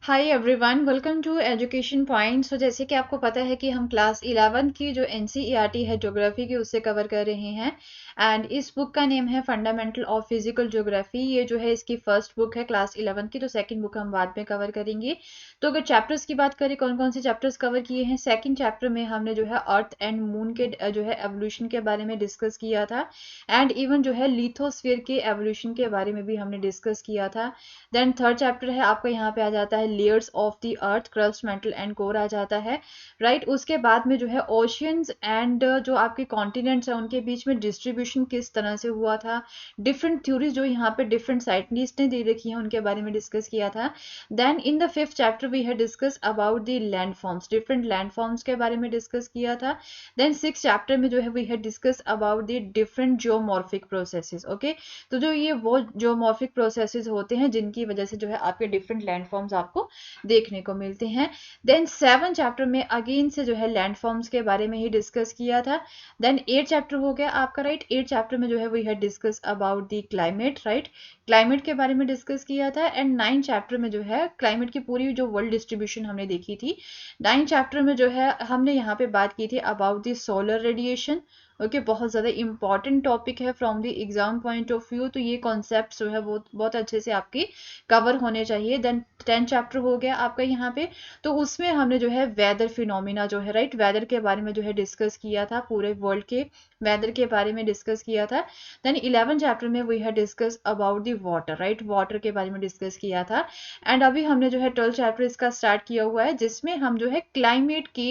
Hi everyone, welcome to education point. So जैसे कि आपको पता है कि हम क्लास 11 की जो एनसीईआरटी है ज्योग्राफी की उससे कवर कर रहे हैं। एंड इस बुक का नेम है फंडामेंटल ऑफ फिजिकल ज्योग्राफी। ये जो है इसकी फर्स्ट बुक है क्लास 11 की, तो सेकंड बुक हम बाद में कवर करेंगे। तो अगर चैप्टर्स की बात करें कौन कौन से चैप्टर्स कवर किए हैं, सेकंड चैप्टर में हमने जो है अर्थ एंड मून के जो है एवोल्यूशन के बारे में डिस्कस किया था। एंड इवन जो है लिथोस्फीयर के एवोल्यूशन के बारे में भी हमने डिस्कस किया था। देन थर्ड चैप्टर है आपका, यहाँ पे आ जाता है layers of the earth, crust, mantle and core आ जाता है। राइट, उसके बाद में जो है ओशियंस एंड जो आपके कॉन्टिनेंट्स हैं उनके बीच में डिस्ट्रीब्यूशन किस तरह से हुआ था। डिफरेंट थ्योरीज जो यहाँ पे डिफरेंट साइंटिस्ट ने दे रखी हैं उनके बारे में डिस्कस किया था। Then in the fifth chapter we है discuss about the land forms, different land forms के बारे में डिस्कस किया था। देन सिक्स चैप्टर में जो है वी है discuss about the different geomorphic processes. Okay, तो जो ये वो जियोमॉर्फिक प्रोसेसेस होते हैं जिनकी वजह से जो है आपके डिफरेंट लैंडफॉर्म्स आपको देखने को मिलते हैं। देन सेवन चैप्टर में अगेन से जो है लैंडफॉर्म्स के बारे में ही डिस्कस किया था। देन एट चैप्टर हो गया आपका, राइट। एट चैप्टर में जो है we had discuss about the climate, right, climate के बारे में डिस्कस किया था। एंड नाइन चैप्टर में जो है क्लाइमेट की पूरी जो वर्ल्ड डिस्ट्रीब्यूशन हमने देखी थी। नाइन चैप्टर में जो है हमने यहाँ पे बात की थी about the solar radiation. Okay, बहुत ज़्यादा इंपॉर्टेंट टॉपिक है from the exam point of view, तो ये कॉन्सेप्ट जो है वो बहुत अच्छे से आपके कवर होने चाहिए। देन 10 चैप्टर हो गया आपका यहाँ पे, तो उसमें हमने जो है वेदर फिनोमिना जो है, राइट, वेदर के बारे में जो है डिस्कस किया था, पूरे वर्ल्ड के वेदर के बारे में डिस्कस किया था। देन 11 चैप्टर में वी है discuss about the water, right, water के बारे में डिस्कस किया था। एंड अभी हमने जो है 12 चैप्टर इसका स्टार्ट किया हुआ है, जिसमें हम जो है क्लाइमेट की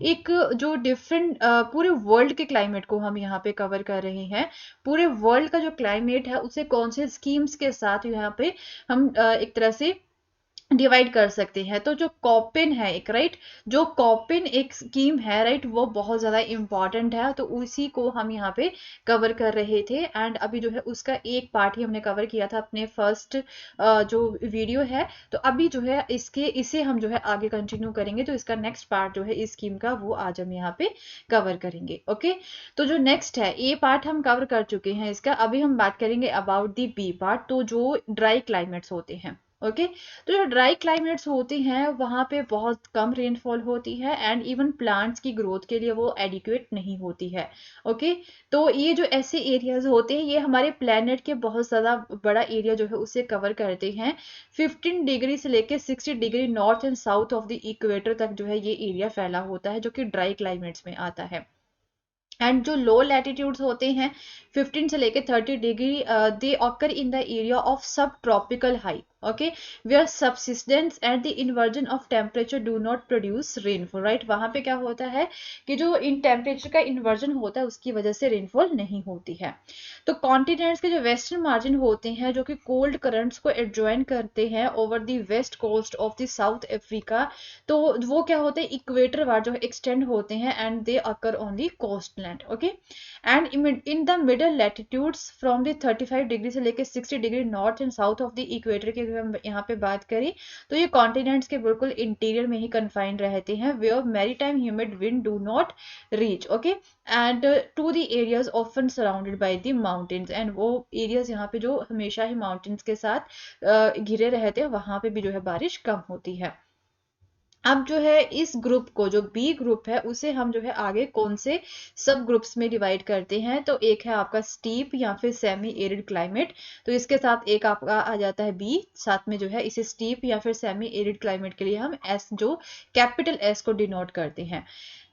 एक जो डिफरेंट पूरे वर्ल्ड के क्लाइमेट को हम यहाँ पे कवर कर रहे हैं। पूरे वर्ल्ड का जो क्लाइमेट है उसे कौन से स्कीम्स के साथ यहाँ पे हम एक तरह से डिवाइड कर सकते हैं। तो जो कॉपिन है एक, राइट, जो कॉपिन एक स्कीम है, राइट, वो बहुत ज़्यादा इंपॉर्टेंट है, तो उसी को हम यहाँ पे कवर कर रहे थे। एंड अभी जो है उसका एक पार्ट ही हमने कवर किया था अपने फर्स्ट जो वीडियो है। तो अभी जो है इसे हम जो है आगे कंटिन्यू करेंगे, तो इसका नेक्स्ट पार्ट जो है इस स्कीम का वो आज हम यहाँ पे कवर करेंगे। ओके, तो जो नेक्स्ट है ए पार्ट हम कवर कर चुके हैं इसका। अभी हम बात करेंगे अबाउट दी बी पार्ट, तो जो ड्राई क्लाइमेट्स होते हैं। ओके, तो जो ड्राई क्लाइमेट्स होते हैं वहाँ पे बहुत कम रेनफॉल होती है एंड इवन प्लांट्स की ग्रोथ के लिए वो एडिक्वेट नहीं होती है। ओके, तो ये जो ऐसे एरियाज होते हैं ये हमारे प्लेनेट के बहुत ज़्यादा बड़ा एरिया जो है उसे कवर करते हैं। 15 डिग्री से लेकर 60 degree north and south of the equator तक जो है ये एरिया फैला होता है, जो कि ड्राई क्लाइमेट्स में आता है। एंड जो लो लैटिट्यूड्स होते हैं 15 से लेकर 30 degree, they occur in the area of sub tropical high. Okay, where subsistence and the inversion of temperature do not produce rainfall, right. वहां पे क्या होता है कि जो इन टेम्परेचर का इन्वर्जन होता है उसकी वजह से रेनफॉल नहीं होती है। तो कॉन्टिनेंट्स के जो वेस्टर्न मार्जिन होते हैं जो कि कोल्ड करंट्स को एडजॉइन करते हैं over the west coast of the South Africa, तो वो क्या होते हैं इक्वेटर वार जो एक्सटेंड होते हैं and they occur on the coast land. Okay, and in the middle latitudes from the 35 degree से लेकर 60 degree north and south of the equator की हम यहाँ पे बात करें तो ये कॉन्टिनेंट्स के बिल्कुल इंटीरियर में ही कन्फाइंड रहते हैं, where maritime humid wind do not reach. Okay, and to the areas often surrounded by the mountains, and वो एरियाज यहाँ पे जो हमेशा ही माउंटेन्स के साथ घिरे रहते हैं वहां पे भी जो है बारिश कम होती है। अब जो है इस ग्रुप को, जो बी ग्रुप है, उसे हम जो है आगे कौन से सब ग्रुप्स में डिवाइड करते हैं, तो एक है आपका स्टीप या फिर सेमी एरिड क्लाइमेट, तो इसके साथ एक आपका आ जाता है बी, साथ में जो है इसे स्टीप या फिर सेमी एरिड क्लाइमेट के लिए हम एस, जो कैपिटल एस को डिनोट करते हैं।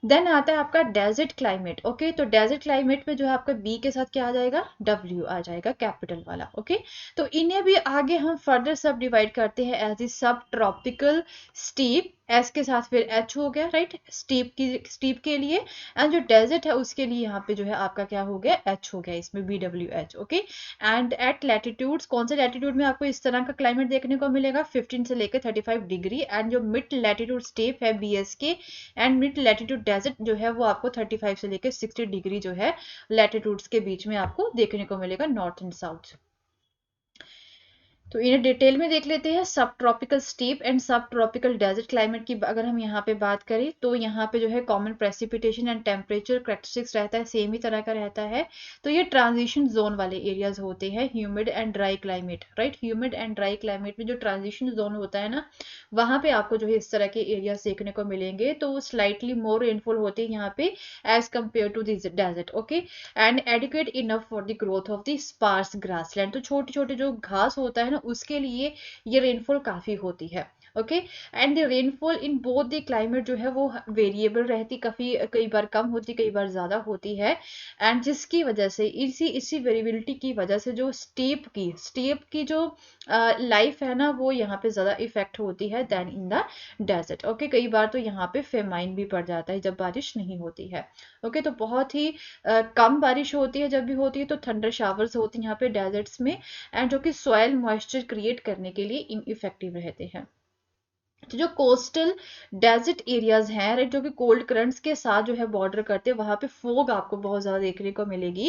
देन आता है आपका डेजर्ट क्लाइमेट। ओके, तो डेजर्ट क्लाइमेट में जो है आपका बी के साथ क्या आ जाएगा, डब्ल्यू आ जाएगा कैपिटल वाला। ओके, तो इन्हें भी आगे हम फर्दर सब डिवाइड करते हैं एज दी सब ट्रॉपिकल स्टीप, एस के साथ फिर एच हो गया, राइट, स्टीप के लिए। एंड जो डेजर्ट है उसके लिए यहाँ पे जो है आपका क्या हो गया, एच हो गया, इसमें B W H. Okay, and at latitudes, कौन से लैटिट्यूड में आपको इस तरह का क्लाइमेट देखने को मिलेगा, 15 से लेकर 35 डिग्री। एंड जो मिड लैटिट्यूड स्टेप है बी एस के, एंड मिड लैटिट्यूड डेजर्ट जो है वो आपको 35 से लेकर 60 डिग्री जो है लैटिट्यूड्स के बीच में आपको देखने को मिलेगा, नॉर्थ एंड साउथ। तो इन्हें डिटेल में देख लेते हैं। सब ट्रॉपिकल स्टीप एंड सब ट्रॉपिकल डेजर्ट क्लाइमेट की अगर हम यहाँ पे बात करें तो यहाँ पे जो है common precipitation and temperature characteristics रहता है, सेम ही तरह का रहता है। तो ये ट्रांजिशन जोन वाले एरियाज होते हैं, humid and dry climate, right. Humid and dry climate में जो ट्रांजिशन जोन होता है ना, वहां पे आपको जो है इस तरह के एरियाज देखने को मिलेंगे। तो स्लाइटली मोर रेनफॉल होती है यहाँ पे as compare to this desert, okay. And adequate enough for the growth of the sparse grassland, तो छोटे छोटे जो घास होता है ना उसके लिए ये रेनफॉल काफी होती है, okay. And the rainfall in both the climate जो है वो वेरिएबल रहती, काफी कई बार कम होती, कई बार ज्यादा होती है। एंड जिसकी वजह से इसी वेरिएबिलिटी की वजह से जो स्टेप की जो लाइफ है ना वो यहाँ पे ज्यादा इफेक्ट होती है than in the desert, okay. कई बार तो यहाँ पे फेमाइन भी पड़ जाता है जब बारिश नहीं होती है, ओके। तो बहुत ही कम बारिश होती है, जब भी होती है तो थंडर शावर्स होती हैं यहाँ पे डेजर्ट्स में, एंड जो कि सॉइल मॉइस्चर क्रिएट करने के लिए इनइफेक्टिव रहते हैं। तो जो कोस्टल डेजर्ट एरियाज हैं, राइट, जो कि कोल्ड करंट्स के साथ जो है बॉर्डर करते हैं, वहां पे फोग आपको बहुत ज्यादा देखने को मिलेगी।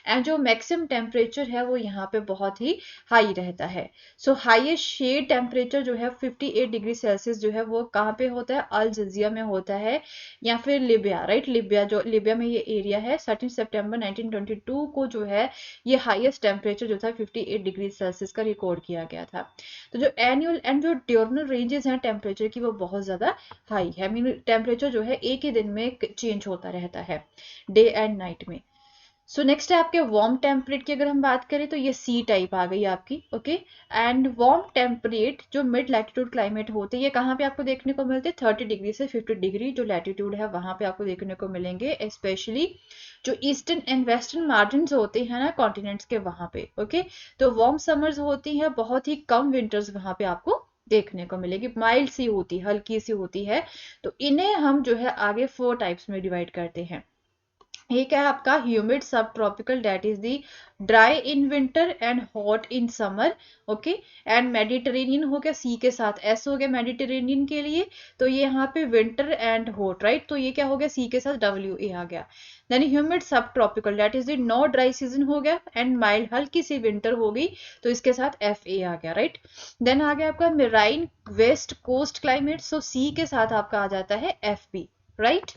एंड जो मैक्सिमम टेम्परेचर है वो यहाँ पे बहुत ही हाई रहता है। सो हाईएस्ट शेड टेम्परेचर जो है 58 डिग्री सेल्सियस जो है वो कहाँ पे होता है, अल जजिया में होता है, या फिर लिबिया, राइट। लिबिया में ये एरिया है। 13 सितंबर 1922 को जो है ये हाईएस्ट टेम्परेचर जो था 58 डिग्री सेल्सियस का रिकॉर्ड किया गया था। तो जो एनुअल एंड जो डियोर्नल रेंजेस हैं टेम्परेचर की वो बहुत ज्यादा हाई है, मीन टेम्परेचर जो है एक ही दिन में चेंज होता रहता है, डे एंड नाइट में। सो नेक्स्ट है आपके वार्म टेम्परेट की अगर हम बात करें तो ये सी टाइप आ गई आपकी, ओके। एंड वार्म टेम्परेट जो मिड लैटिट्यूड क्लाइमेट होते हैं ये कहाँ पे आपको देखने को मिलते हैं, 30 डिग्री से 50 डिग्री जो लैटिट्यूड है वहां पे आपको देखने को मिलेंगे, स्पेशली जो ईस्टर्न एंड वेस्टर्न मार्जिन होते हैं ना कॉन्टिनेंट्स के वहां पे, ओके। तो वार्म समर्स होती हैं, बहुत ही कम विंटर्स वहां पे आपको देखने को मिलेगी, माइल्ड सी होती है, हल्की सी होती है। तो इन्हें हम जो है आगे 4 टाइप्स में डिवाइड करते हैं। एक है आपका humid sub tropical, that is the dry in winter and hot in summer, okay. And Mediterranean हो गया, सी के साथ एस हो गया मेडिटेरेनियन के लिए, तो ये यहाँ पे विंटर एंड हॉट, राइट। तो ये क्या हो गया, सी के साथ डब्ल्यू ए आ गया। Then humid sub tropical, that is the no dry season हो गया, एंड माइल्ड हल्की सी विंटर हो गई, तो इसके साथ एफ ए आ गया, राइट। देन आ गया आपका marine west coast climate, so C के साथ आपका आ जाता है F B, right.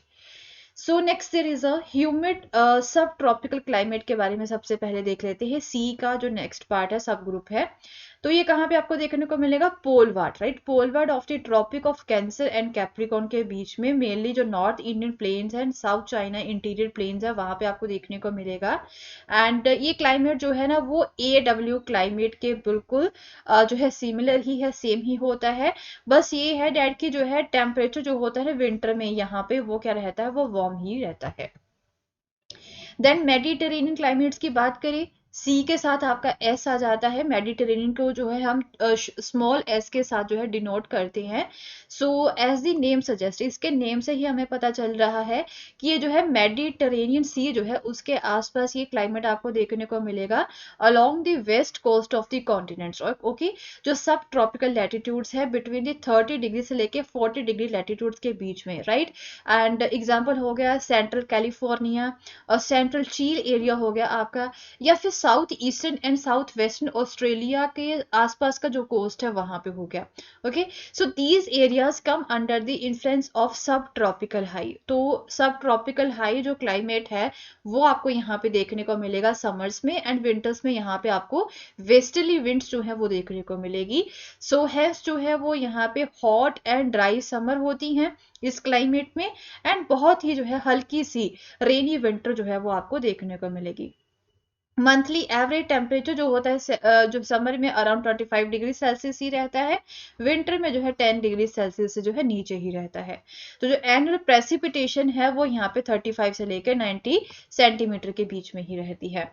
So next there is a humid sub tropical climate के बारे में सबसे पहले देख लेते हैं। सी का जो नेक्स्ट पार्ट है, सब ग्रुप है, तो ये कहाँ पे आपको देखने को मिलेगा, poleward, right. Poleward of the tropic of cancer and capricorn के बीच में, मेनली जो north Indian plains and south China interior plains है वहां पे आपको देखने को मिलेगा। एंड ये क्लाइमेट जो है ना वो AW क्लाइमेट के बिल्कुल जो है सिमिलर ही है, सेम ही होता है। बस ये है डैट की जो है टेम्परेचर जो होता है विंटर में यहाँ पे वो क्या रहता है, वो वार्म ही रहता है। देन मेडिटेरेनियन क्लाइमेट्स की बात करें, सी के साथ आपका एस आ जाता है। मेडिटेरेनियन को जो है हम स्मॉल एस के साथ जो है डिनोट करते हैं। So as the name suggest, इसके नेम से ही हमें पता चल रहा है कि ये जो है मेडिटेरेनियन सी जो है उसके आसपास ये क्लाइमेट आपको देखने को मिलेगा along the west coast of the continents, okay. जो सब ट्रॉपिकल लैटिट्यूड्स है बिटवीन द 30 डिग्री से लेके 40 डिग्री लैटिट्यूड्स के बीच में, राइट। एंड एग्जाम्पल हो गया सेंट्रल कैलिफोर्निया और सेंट्रल चील एरिया हो गया आपका, या फिर south eastern and south western Australia के आसपास का जो कोस्ट है वहां पे हो गया, okay. So these areas come under the influence of sub tropical high. तो सब ट्रॉपिकल हाई जो क्लाइमेट है वो आपको यहाँ पे देखने को मिलेगा समर्स में, एंड विंटर्स में यहाँ पे आपको वेस्टर्ली विंड्स जो है वो देखने को मिलेगी। सो हैज जो है वो यहाँ पे हॉट एंड ड्राई समर होती हैं इस क्लाइमेट में, एंड बहुत ही जो है हल्की सी रेनी विंटर जो है वो आपको देखने को मिलेगी। मंथली एवरेज टेम्परेचर जो होता है जो समर में अराउंड 25 डिग्री सेल्सियस ही रहता है, विंटर में जो है 10 डिग्री सेल्सियस से जो है नीचे ही रहता है। तो जो एनुअल प्रेसिपिटेशन है वो यहाँ पे 35 से लेकर 90 सेंटीमीटर के बीच में ही रहती है।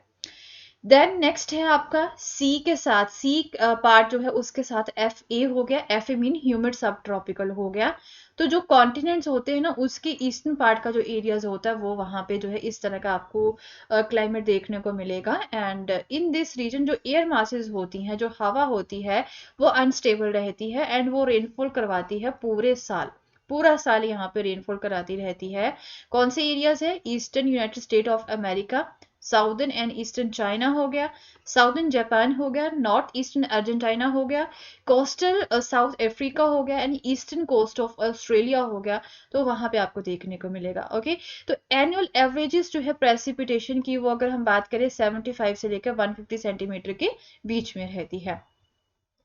देन नेक्स्ट है आपका सी के साथ, सी पार्ट जो है उसके साथ एफ ए हो गया, F A mean humid sub tropical हो गया। तो जो कॉन्टिनेंट्स होते हैं ना उसके ईस्टर्न पार्ट का जो एरियाज होता है वो वहां पे जो है इस तरह का आपको क्लाइमेट देखने को मिलेगा। एंड इन दिस रीजन जो एयर मासेस होती हैं, जो हवा होती है वो अनस्टेबल रहती है, एंड वो रेनफॉल करवाती है पूरा साल यहाँ पे रेनफॉल कराती रहती है। कौन से एरियाज है, eastern United state of America, southern and eastern China हो गया, साउदर्न जापान हो गया, नॉर्थ ईस्टर्न अर्जेंटीना हो गया, कोस्टल साउथ अफ्रीका हो गया and eastern coast of Australia हो गया। तो वहां पे आपको देखने को मिलेगा। ओके, तो एनुअल एवरेजेस जो है प्रेसिपिटेशन की, वो अगर हम बात करें 75 से लेकर 150 सेंटीमीटर के बीच में रहती है।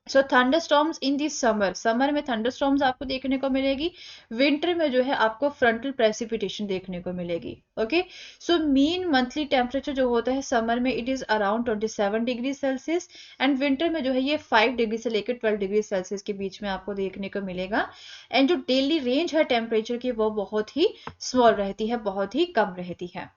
सो थंडरस्टॉर्म्स इन दी समर, समर में थंडरस्टॉर्म्स आपको देखने को मिलेगी। विंटर में जो है आपको फ्रंटल प्रेसिपिटेशन देखने को मिलेगी। Okay, so mean monthly temperature जो होता है समर में it is around 27 degree Celsius and winter में जो है ये 5 डिग्री से लेकर 12 डिग्री सेल्सियस के बीच में आपको देखने को मिलेगा। एंड जो डेली रेंज है टेम्परेचर की वो बहुत ही स्मॉल रहती है, बहुत ही कम रहती है।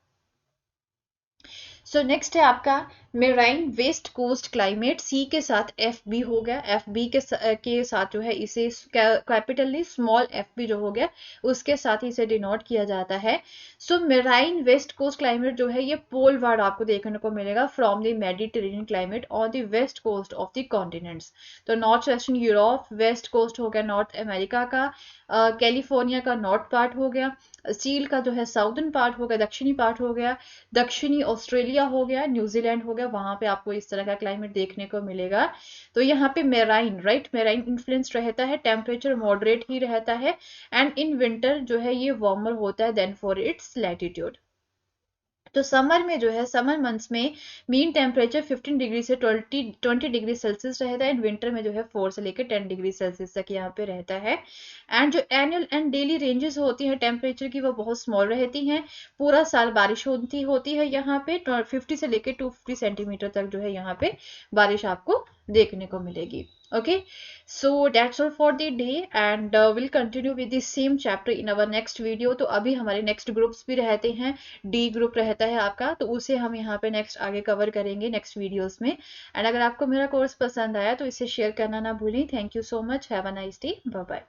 सो नेक्स्ट है आपका मेराइन वेस्ट कोस्ट क्लाइमेट, सी के साथ एफ बी हो गया, एफ बी के साथ जो है इसे कैपिटली स्मॉल एफ बी जो हो गया उसके साथ ही इसे डिनोट किया जाता है। So marine west coast climate जो है ये पोल वार्ड आपको देखने को मिलेगा from the Mediterranean climate on the west coast of the continents. तो north western Europe, west coast हो गया नॉर्थ अमेरिका का, कैलिफोर्निया का नॉर्थ पार्ट हो गया, सील का जो है साउदर्न पार्ट हो गया, दक्षिणी पार्ट हो गया, दक्षिणी ऑस्ट्रेलिया हो गया, न्यूजीलैंड हो गया, वहां पे आपको इस तरह का क्लाइमेट देखने को मिलेगा। तो यहाँ पे मेराइन, राइट, मेराइन इन्फ्लुएंस रहता है, टेम्परेचर मॉडरेट ही रहता है एंड इन विंटर जो है ये वार्मर होता है देन फॉर इट्स लैटिट्यूड। तो समर में जो है समर मंथ्स में मीन टेम्परेचर 15 डिग्री से 20 डिग्री सेल्सियस रहता है एंड विंटर में जो है 4 से लेकर 10 डिग्री सेल्सियस तक यहाँ पे रहता है। एंड जो एनुअल एंड डेली रेंजेस होती हैं टेम्परेचर की वो बहुत स्मॉल रहती हैं, पूरा साल बारिश होती है यहाँ पे 50 से लेकर 250 सेंटीमीटर तक जो है यहाँ पे बारिश आपको देखने को मिलेगी। Okay, so that's all for the day and we'll continue with the same chapter in our next video। तो अभी हमारे नेक्स्ट ग्रुप्स भी रहते हैं, डी ग्रुप रहता है आपका, तो उसे हम यहाँ पे नेक्स्ट आगे कवर करेंगे नेक्स्ट वीडियोस में। एंड अगर आपको मेरा कोर्स पसंद आया तो इसे शेयर करना ना भूलें। Thank you so much, have a nice day, bye bye.